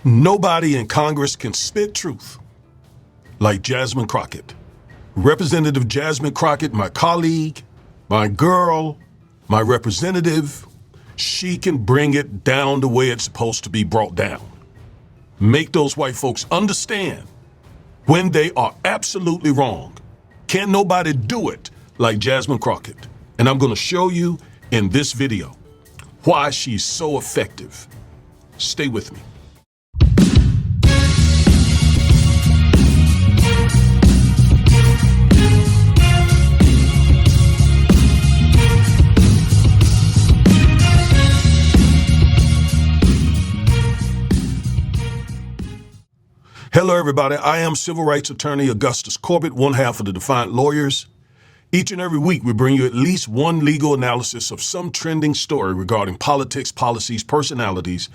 Nobody in Congress can spit truth like Jasmine Crockett. Representative Jasmine Crockett, my colleague, my girl, my representative, she can bring it down the way it's supposed to be brought down. Make those white folks understand when they are absolutely wrong. Can't nobody do it like Jasmine Crockett. And I'm going to show you in this video why she's so effective. Stay with me. Hello, everybody. I am civil rights attorney Augustus Corbett, one half of the Defiant Lawyers. Each and every week, we bring you at least one legal analysis of some trending story regarding politics, policies, personalities,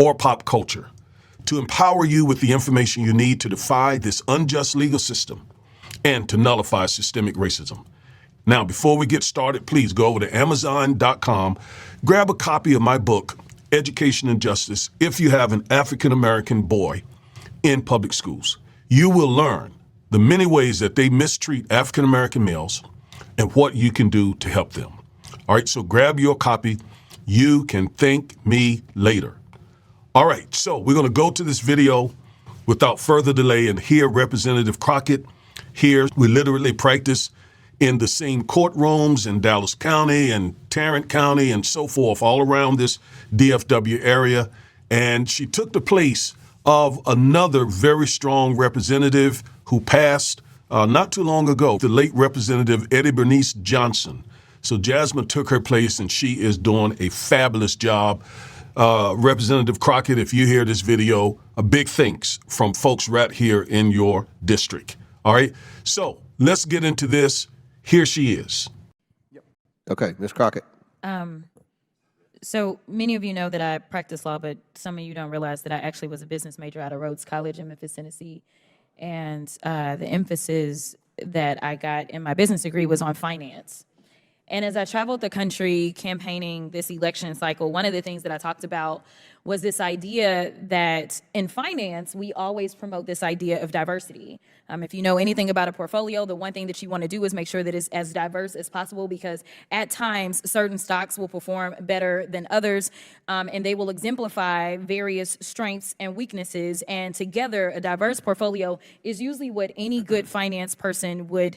or pop culture to empower you with the information you need to defy this unjust legal system and to nullify systemic racism. Now, before we get started, please go over to Amazon.com, grab a copy of my book, Education and Justice, if you have an African-American boy in public schools. You will learn the many ways that they mistreat African-American males and what you can do to help them. All right, so grab your copy. You can thank me later. All right, so we're going to go to this video without further delay and hear Representative Crockett. Here, we literally practice in the same courtrooms in Dallas County and Tarrant County and so forth, all around this DFW area. And she took the place of another very strong representative who passed not too long ago, the late Representative Eddie Bernice Johnson. So Jasmine took her place, and she is doing a fabulous job. Representative Crockett, if you hear this video, a big thanks from folks right here in your district. All right, so let's get into this. Here she is. Okay, Ms. Crockett. So many of you know that I practice law, but some of you don't realize that I actually was a business major out of Rhodes College in Memphis, Tennessee. And the emphasis that I got in my business degree was on finance. And as I traveled the country campaigning this election cycle, one of the things that I talked about was this idea that in finance, we always promote this idea of diversity. If you know anything about a portfolio, the one thing that you want to do is make sure that it's as diverse as possible, because at times certain stocks will perform better than others, and they will exemplify various strengths and weaknesses. And together, a diverse portfolio is usually what any good finance person would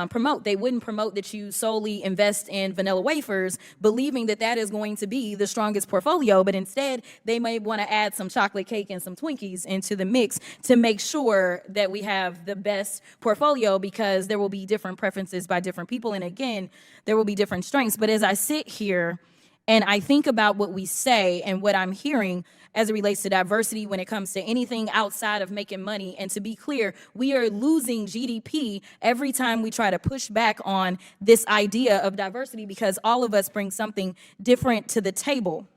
promote. They wouldn't promote that you solely invest in vanilla wafers, believing that that is going to be the strongest portfolio, but instead they may want to add some chocolate cake and some Twinkies into the mix to make sure that we have the best portfolio, because there will be different preferences by different people. And again, there will be different strengths. But as I sit here and I think about what we say and what I'm hearing as it relates to diversity when it comes to anything outside of making money, and to be clear, we are losing GDP every time we try to push back on this idea of diversity, because all of us bring something different to the table.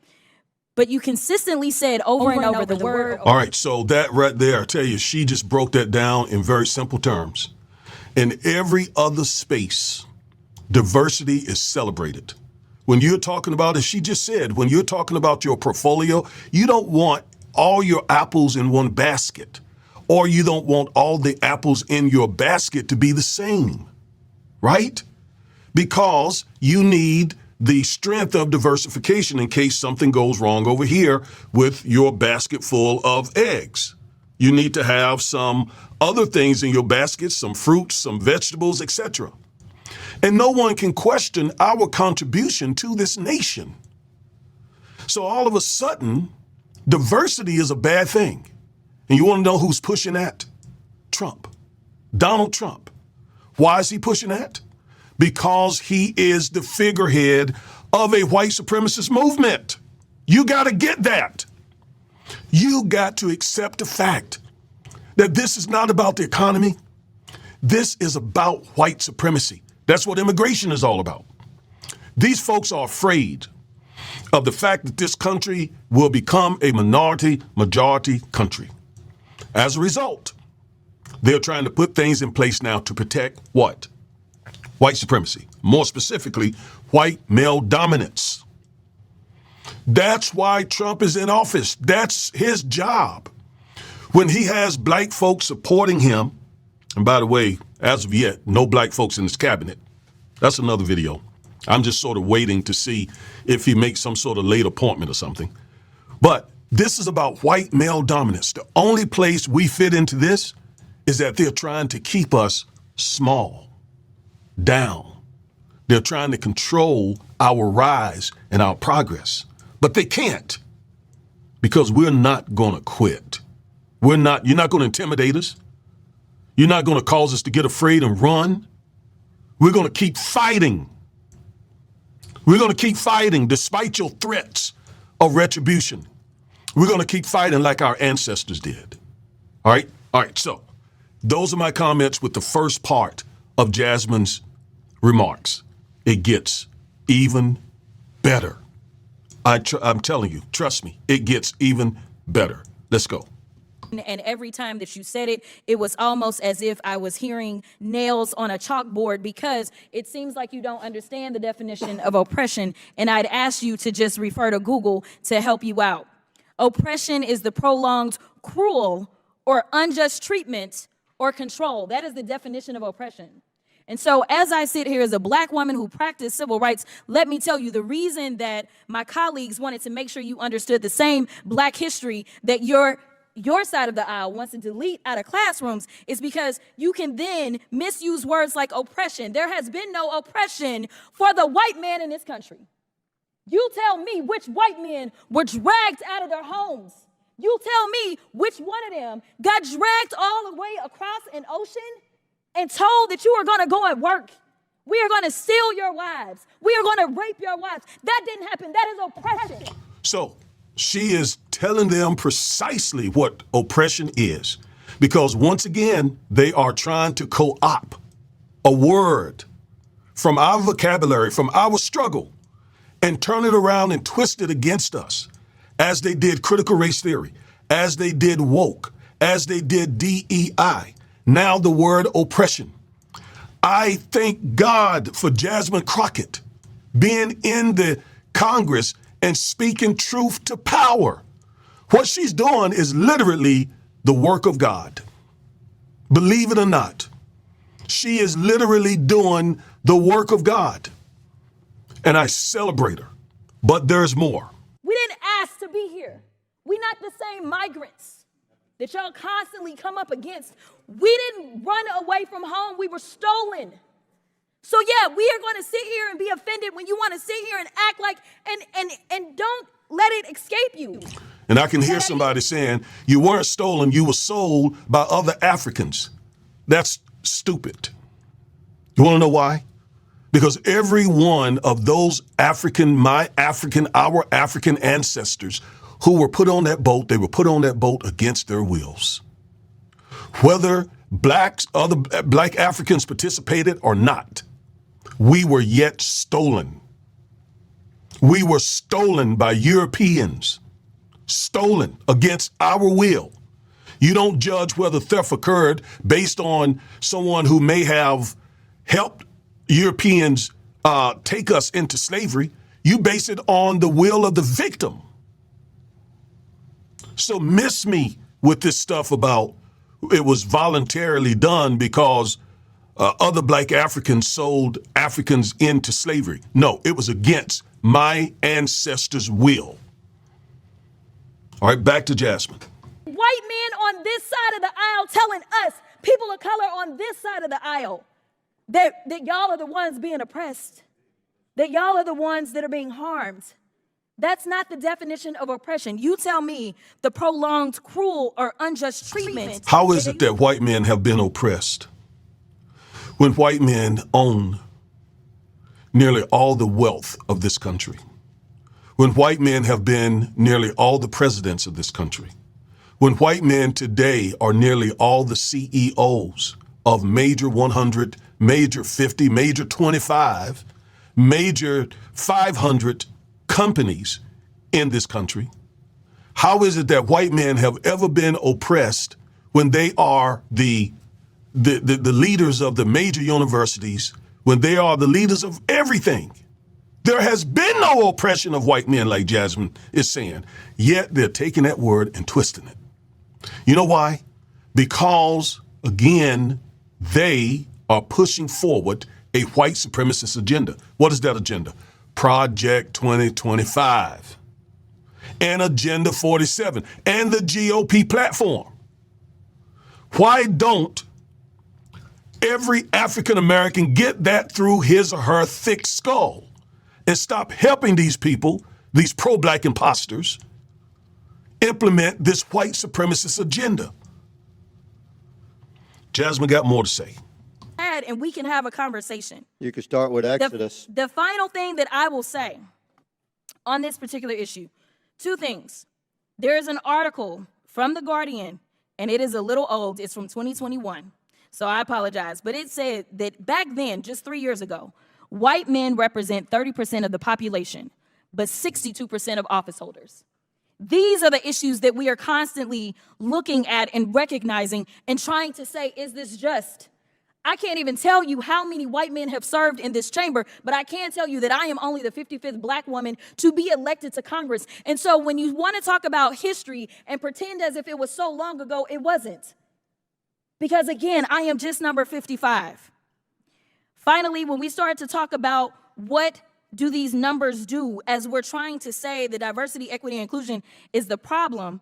But you consistently said over and over the word. All right, so that right there, I tell you, she just broke that down in very simple terms. In every other space, diversity is celebrated. When you're talking about, as she just said, when you're talking about your portfolio, you don't want all your apples in one basket, or you don't want all the apples in your basket to be the same, right? Because you need the strength of diversification in case something goes wrong over here with your basket full of eggs. You need to have some other things in your basket, some fruits, some vegetables, etc. And no one can question our contribution to this nation. So all of a sudden, diversity is a bad thing. And you want to know who's pushing that? Trump. Donald Trump. Why is he pushing that? Because he is the figurehead of a white supremacist movement. You got to get that. You got to accept the fact that this is not about the economy. This is about white supremacy. That's what immigration is all about. These folks are afraid of the fact that this country will become a majority country. As a result, they're trying to put things in place now to protect what? White supremacy. More specifically, white male dominance. That's why Trump is in office. That's his job. When he has black folks supporting him, and by the way, as of yet, no black folks in his cabinet. That's another video. I'm just sort of waiting to see if he makes some sort of late appointment or something. But this is about white male dominance. The only place we fit into this is that they're trying to keep us small, down. They're trying to control our rise and our progress. But they can't, because we're not going to quit. You're not going to intimidate us. You're not going to cause us to get afraid and run. We're going to keep fighting. We're going to keep fighting despite your threats of retribution. We're going to keep fighting like our ancestors did. All right? All right, so those are my comments with the first part of Jasmine's remarks. It gets even better. I'm telling you, trust me, it gets even better. Let's go. And every time that you said it, it was almost as if I was hearing nails on a chalkboard, because it seems like you don't understand the definition of oppression. And I'd ask you to just refer to Google to help you out. Oppression is the prolonged, cruel, or unjust treatment or control. That is the definition of oppression. And so as I sit here as a black woman who practiced civil rights, let me tell you, the reason that my colleagues wanted to make sure you understood the same black history that your side of the aisle wants to delete out of classrooms is because you can then misuse words like oppression. There has been no oppression for the white man in this country. You tell me which white men were dragged out of their homes. You tell me which one of them got dragged all the way across an ocean and told that you are going to go and work. We are going to steal your wives. We are going to rape your wives. That didn't happen. That is oppression. So she is telling them precisely what oppression is, because once again, they are trying to co-opt a word from our vocabulary, from our struggle, and turn it around and twist it against us, as they did critical race theory, as they did woke, as they did DEI. Now the word oppression. I thank God for Jasmine Crockett being in the Congress and speaking truth to power. What she's doing is literally the work of God. Believe it or not, she is literally doing the work of God. And I celebrate her. But there's more. We didn't ask to be here. We're not the same migrants that y'all constantly come up against. We didn't run away from home. We were stolen. So yeah, we are going to sit here and be offended when you want to sit here and act like, and don't let it escape you. And I can hear somebody saying, you weren't stolen, you were sold by other Africans. That's stupid. You want to know why? Because every one of those our African ancestors who were put on that boat, they were put on that boat against their wills. Whether other black Africans participated or not, we were yet stolen. We were stolen by Europeans, stolen against our will. You don't judge whether theft occurred based on someone who may have helped Europeans take us into slavery. You base it on the will of the victim. So miss me with this stuff about it was voluntarily done because other black Africans sold Africans into slavery. No, it was against my ancestors' will. All right, back to Jasmine. White men on this side of the aisle telling us, people of color on this side of the aisle, that y'all are the ones being oppressed, that y'all are the ones that are being harmed. That's not the definition of oppression. You tell me the prolonged, cruel, or unjust treatment. How is it that white men have been oppressed when white men own nearly all the wealth of this country? When white men have been nearly all the presidents of this country? When white men today are nearly all the CEOs of major 100, major 50, major 25, major 500 companies in this country? How is it that white men have ever been oppressed when they are the leaders of the major universities, when they are the leaders of everything? There has been no oppression of white men, like Jasmine is saying, yet they're taking that word and twisting it. You know why? Because, again, they are pushing forward a white supremacist agenda. What is that agenda? Project 2025 and Agenda 47 and the GOP platform. Why don't every African American get that through his or her thick skull and stop helping these people, these pro-black imposters, implement this white supremacist agenda? Jasmine got more to say. And we can have a conversation. You can start with Exodus. The final thing that I will say on this particular issue, two things. There is an article from The Guardian, and it is a little old. It's from 2021, so I apologize. But it said that back then, just 3 years ago, white men represent 30% of the population, but 62% of office holders. These are the issues that we are constantly looking at and recognizing and trying to say, is this just? I can't even tell you how many white men have served in this chamber, but I can tell you that I am only the 55th black woman to be elected to Congress. And so when you want to talk about history and pretend as if it was so long ago, it wasn't. Because again, I am just number 55. Finally, when we start to talk about what do these numbers do as we're trying to say that diversity, equity, and inclusion is the problem,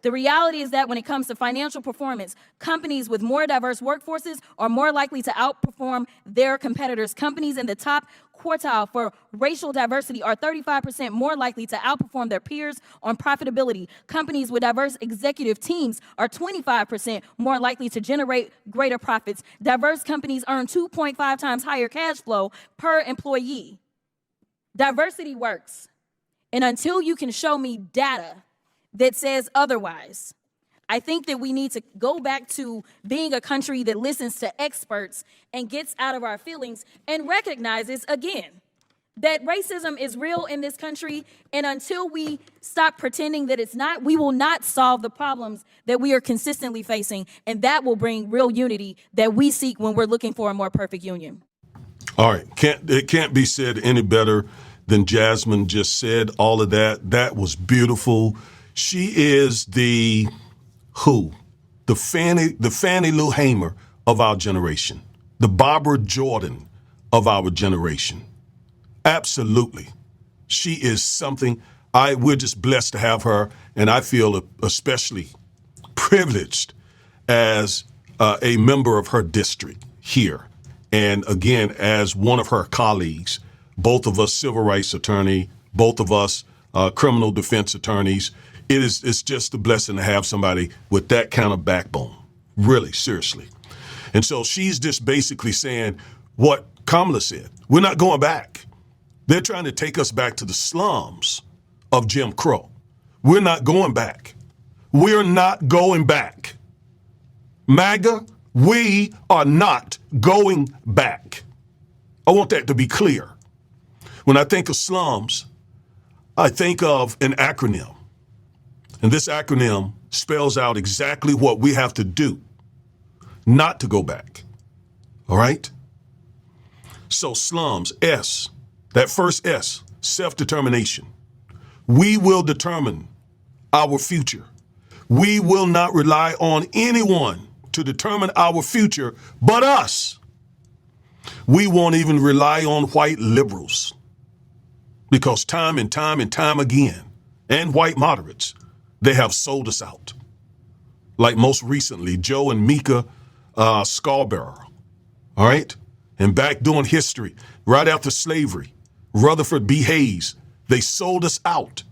the reality is that when it comes to financial performance, companies with more diverse workforces are more likely to outperform their competitors. Companies in the top quartile for racial diversity are 35% more likely to outperform their peers on profitability. Companies with diverse executive teams are 25% more likely to generate greater profits. Diverse companies earn 2.5 times higher cash flow per employee. Diversity works. And until you can show me data that says otherwise, I think that we need to go back to being a country that listens to experts and gets out of our feelings and recognizes, again, that racism is real in this country. And until we stop pretending that it's not, we will not solve the problems that we are consistently facing. And that will bring real unity that we seek when we're looking for a more perfect union. All right. It can't be said any better than Jasmine just said. All of that. That was beautiful. She is the Fannie Lou Hamer of our generation, the Barbara Jordan of our generation. Absolutely. She is something. We're just blessed to have her, and I feel especially privileged as a member of her district here. And again, as one of her colleagues, both of us civil rights attorney, both of us criminal defense attorneys. It's just a blessing to have somebody with that kind of backbone, really, seriously. And so she's just basically saying what Kamala said. We're not going back. They're trying to take us back to the slums of Jim Crow. We're not going back. We're not going back. MAGA, we are not going back. I want that to be clear. When I think of slums, I think of an acronym. And this acronym spells out exactly what we have to do not to go back. All right? So slums, S, that first S, self-determination. We will determine our future. We will not rely on anyone to determine our future but us. We won't even rely on white liberals because time and time and time again, and white moderates, they have sold us out. Like most recently, Joe and Mika Scarborough, all right? And back during history, right after slavery, Rutherford B. Hayes, they sold us out.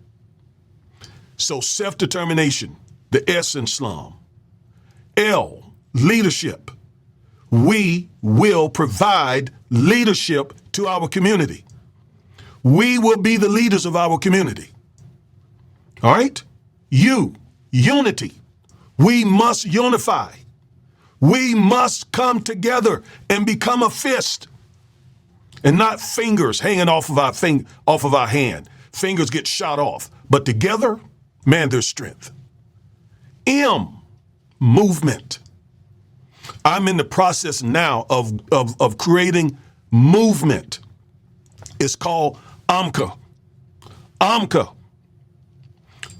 So self-determination, the S in slum. L, leadership. We will provide leadership to our community. We will be the leaders of our community. All right? U, unity. We must unify. We must come together and become a fist and not fingers hanging off of our hand. Fingers get shot off. But together, man, there's strength. M, movement. I'm in the process now of creating movement. It's called AMCA. AMCA.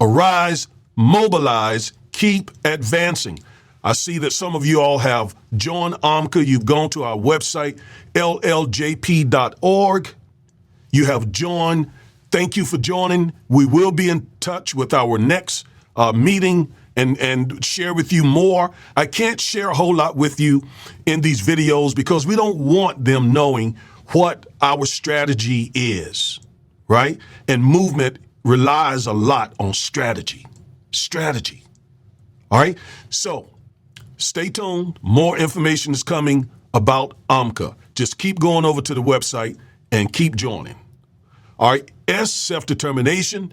Arise, mobilize, keep advancing. I see that some of you all have joined AMCA. You've gone to our website, lljp.org. You have joined. Thank you for joining. We will be in touch with our next meeting and share with you more. I can't share a whole lot with you in these videos because we don't want them knowing what our strategy is, right? And movement relies a lot on strategy. Strategy. All right? So stay tuned. More information is coming about AMCA. Just keep going over to the website and keep joining. All right? S, self-determination.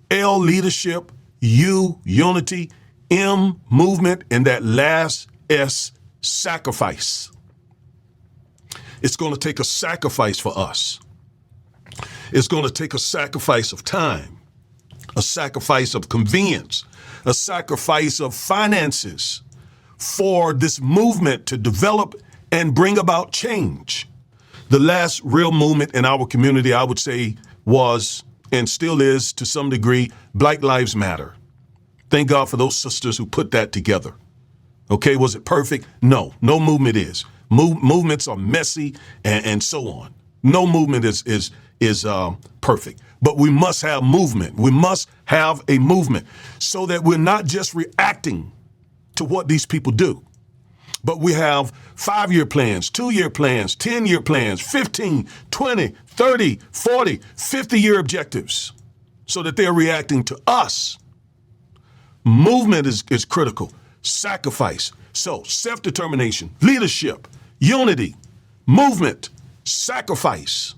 L, leadership. U, unity. M, movement. And that last S, sacrifice. It's going to take a sacrifice for us. It's going to take a sacrifice of time, a sacrifice of convenience, a sacrifice of finances for this movement to develop and bring about change. The last real movement in our community, I would say, was and still is to some degree, Black Lives Matter. Thank God for those sisters who put that together. Okay, was it perfect? No, no movement is. Movements are messy and so on. No movement is perfect, but we must have movement. We must have a movement so that we're not just reacting to what these people do, but we have 5-year plans, 2-year plans, 10-year plans, 15, 20, 30, 40, 50-year objectives so that they're reacting to us. Movement is critical. Sacrifice. So self-determination, leadership, unity, movement, sacrifice.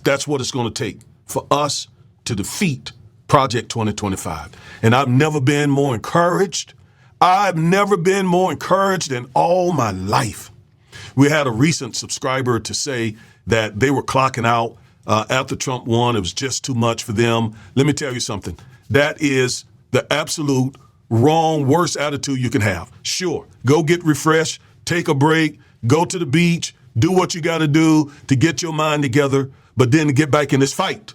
That's what it's going to take for us to defeat Project 2025. And I've never been more encouraged. I've never been more encouraged in all my life. We had a recent subscriber to say that they were clocking out after Trump won. It was just too much for them. Let me tell you something. That is the absolute wrong, worst attitude you can have. Sure, go get refreshed, take a break, go to the beach, do what you got to do to get your mind together, but then get back in this fight.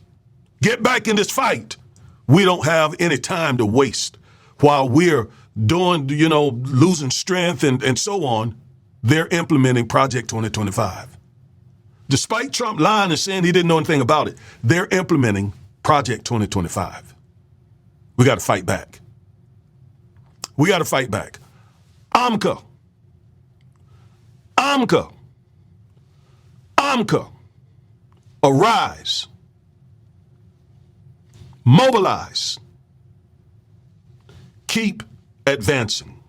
Get back in this fight. We don't have any time to waste. While we're doing, losing strength and so on, they're implementing Project 2025. Despite Trump lying and saying he didn't know anything about it, they're implementing Project 2025. We got to fight back. We got to fight back. AMCA. AMCA. AMCA. Arise. Mobilize. Keep advancing.